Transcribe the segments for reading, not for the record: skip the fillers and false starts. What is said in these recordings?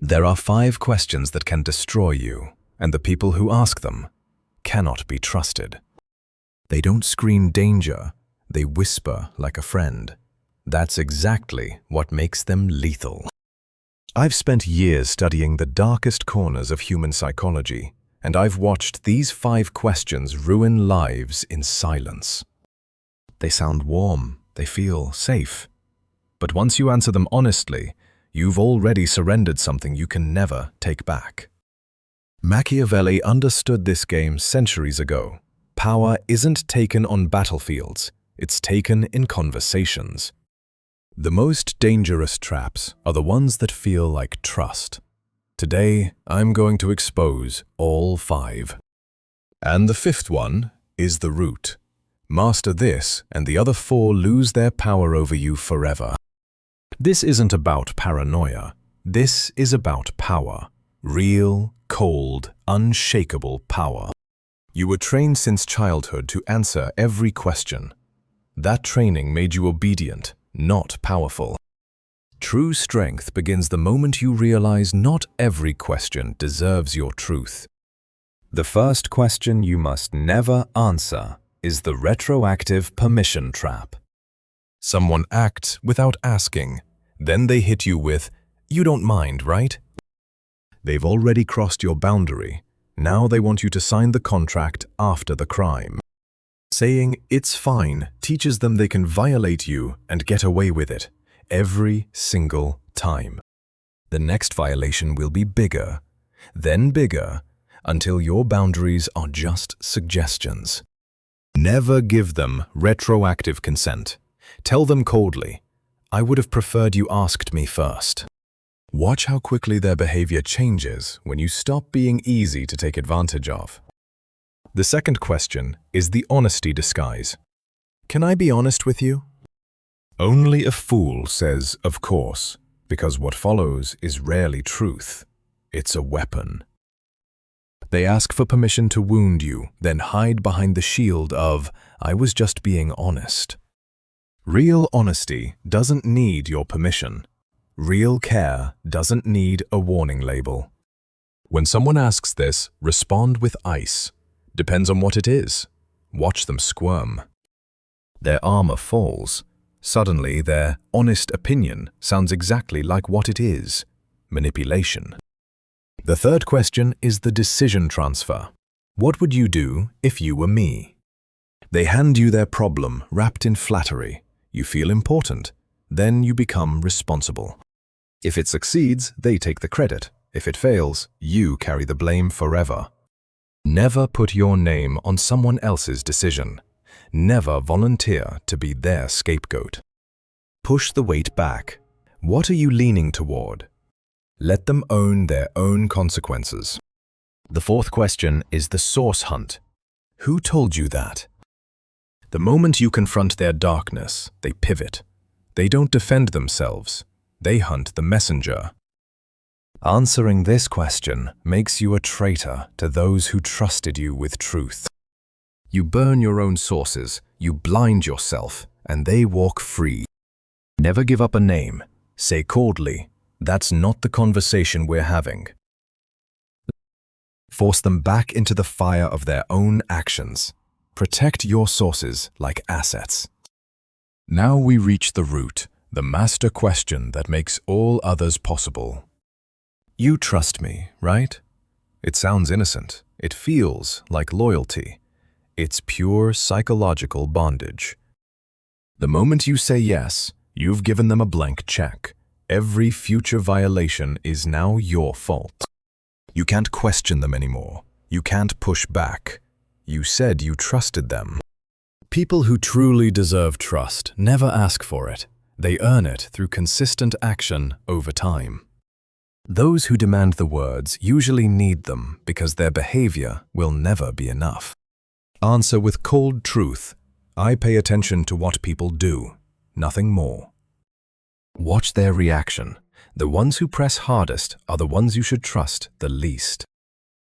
There are 5 questions that can destroy you, and the people who ask them cannot be trusted. They don't scream danger, they whisper like a friend. That's exactly what makes them lethal. I've spent years studying the darkest corners of human psychology, and I've watched these 5 questions ruin lives in silence. They sound warm, they feel safe. But once you answer them honestly, you've already surrendered something you can never take back. Machiavelli understood this game centuries ago. Power isn't taken on battlefields, it's taken in conversations. The most dangerous traps are the ones that feel like trust. Today, I'm going to expose all 5. And the 5th one is the root. Master this, and the other 4 lose their power over you forever. This isn't about paranoia. This is about power. Real, cold, unshakable power. You were trained since childhood to answer every question. That training made you obedient, not powerful. True strength begins the moment you realize not every question deserves your truth. The first question you must never answer is the retroactive permission trap. Someone acts without asking, then they hit you with, "You don't mind, right?" They've already crossed your boundary. Now they want you to sign the contract after the crime. Saying "it's fine" teaches them they can violate you and get away with it every single time. The next violation will be bigger, then bigger, until your boundaries are just suggestions. Never give them retroactive consent. Tell them coldly, "I would have preferred you asked me first." Watch how quickly their behavior changes when you stop being easy to take advantage of. The second question is the honesty disguise. Can I be honest with you? Only a fool says, "of course," because what follows is rarely truth. It's a weapon. They ask for permission to wound you, then hide behind the shield of, "I was just being honest." Real honesty doesn't need your permission. Real care doesn't need a warning label. When someone asks this, respond with ice. Depends on what it is. Watch them squirm. Their armor falls. Suddenly, their honest opinion sounds exactly like what it is: manipulation. The third question is the decision transfer. What would you do if you were me? They hand you their problem wrapped in flattery. You feel important. Then you become responsible. If it succeeds, they take the credit. If it fails, you carry the blame forever. Never put your name on someone else's decision. Never volunteer to be their scapegoat. Push the weight back. What are you leaning toward? Let them own their own consequences. The fourth question is the source hunt. Who told you that? The moment you confront their darkness, they pivot. They don't defend themselves. They hunt the messenger. Answering this question makes you a traitor to those who trusted you with truth. You burn your own sources, you blind yourself, and they walk free. Never give up a name. Say coldly, "That's not the conversation we're having." Force them back into the fire of their own actions. Protect your sources like assets. Now we reach the root, the master question that makes all others possible. You trust me, right? It sounds innocent. It feels like loyalty. It's pure psychological bondage. The moment you say yes, you've given them a blank check. Every future violation is now your fault. You can't question them anymore. You can't push back. You said you trusted them. People who truly deserve trust never ask for it. They earn it through consistent action over time. Those who demand the words usually need them because their behavior will never be enough. Answer with cold truth. I pay attention to what people do, nothing more. Watch their reaction. The ones who press hardest are the ones you should trust the least.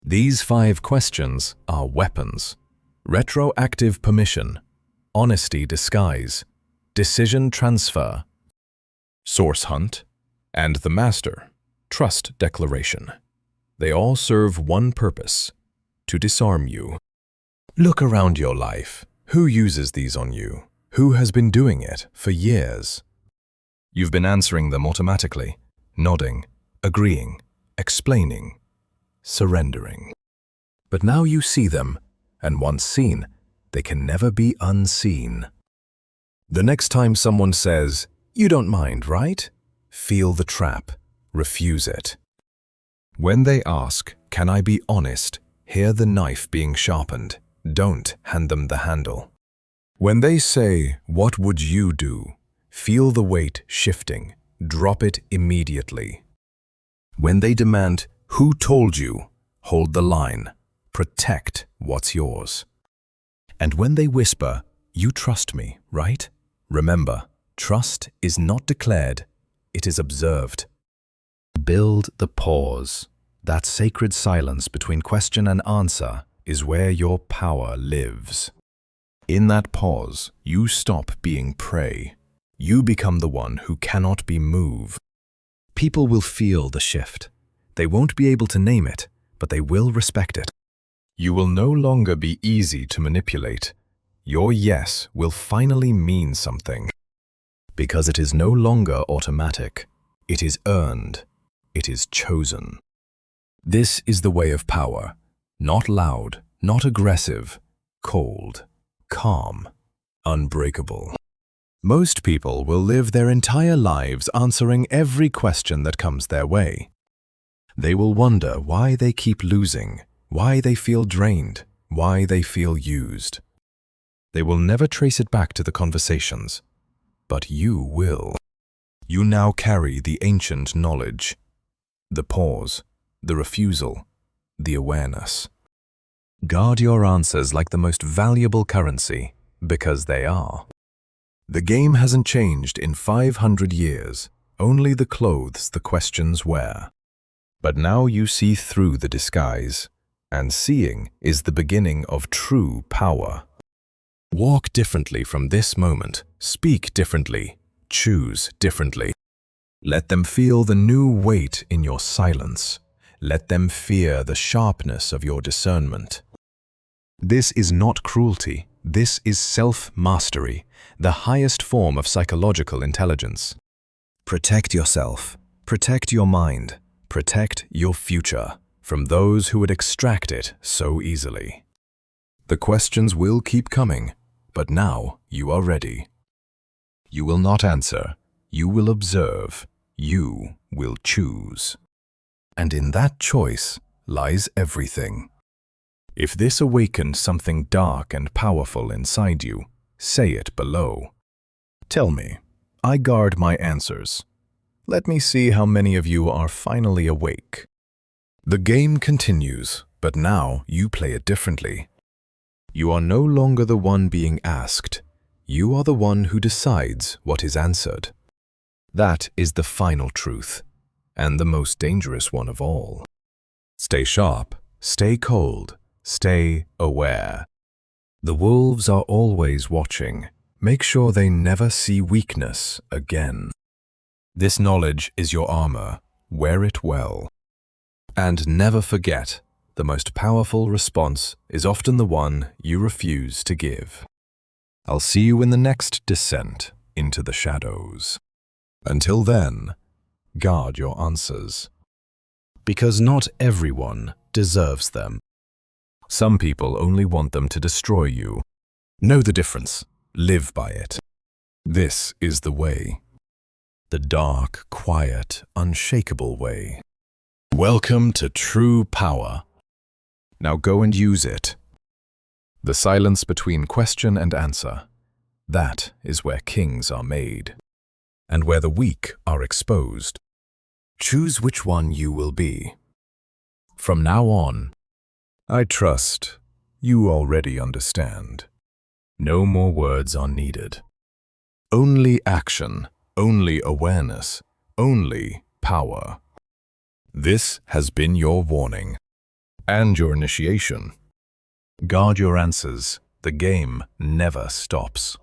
These 5 questions are weapons. Retroactive permission, honesty disguise, decision transfer, source hunt, and the master, trust declaration. They all serve one purpose: to disarm you. Look around your life. Who uses these on you? Who has been doing it for years? You've been answering them automatically, nodding, agreeing, explaining, surrendering. But now you see them, and once seen, they can never be unseen. The next time someone says, "You don't mind, right?" Feel the trap. Refuse it. When they ask, "Can I be honest?" Hear the knife being sharpened. Don't hand them the handle. When they say, "What would you do?" Feel the weight shifting. Drop it immediately. When they demand, "Who told you?" Hold the line. Protect what's yours. And when they whisper, "You trust me, right?" Remember, trust is not declared, it is observed. Build the pause. That sacred silence between question and answer is where your power lives. In that pause, you stop being prey. You become the one who cannot be moved. People will feel the shift. They won't be able to name it, but they will respect it. You will no longer be easy to manipulate. Your yes will finally mean something. Because it is no longer automatic. It is earned. It is chosen. This is the way of power. Not loud, not aggressive, cold, calm, unbreakable. Most people will live their entire lives answering every question that comes their way. They will wonder why they keep losing, why they feel drained, why they feel used. They will never trace it back to the conversations, but you will. You now carry the ancient knowledge, the pause, the refusal, the awareness. Guard your answers like the most valuable currency, because they are. The game hasn't changed in 500 years, only the clothes the questions wear. But now you see through the disguise, and seeing is the beginning of true power. Walk differently from this moment, speak differently, choose differently. Let them feel the new weight in your silence. Let them fear the sharpness of your discernment. This is not cruelty. This is self-mastery, the highest form of psychological intelligence. Protect yourself. Protect your mind. Protect your future from those who would extract it so easily. The questions will keep coming, but now you are ready. You will not answer. You will observe. You will choose. And in that choice lies everything. If this awakens something dark and powerful inside you, say it below. Tell me, I guard my answers. Let me see how many of you are finally awake. The game continues, but now you play it differently. You are no longer the one being asked. You are the one who decides what is answered. That is the final truth, and the most dangerous one of all. Stay sharp, stay cold, stay aware. The wolves are always watching. Make sure they never see weakness again. This knowledge is your armor. Wear it well. And never forget, the most powerful response is often the one you refuse to give. I'll see you in the next descent into the shadows. Until then, guard your answers. Because not everyone deserves them. Some people only want them to destroy you. Know the difference. Live by it. This is the way. The dark, quiet, unshakable way. Welcome to true power. Now go and use it. The silence between question and answer. That is where kings are made. And where the weak are exposed. Choose which one you will be. From now on, I trust you already understand. No more words are needed. Only action, only awareness, only power. This has been your warning and your initiation. Guard your answers. The game never stops.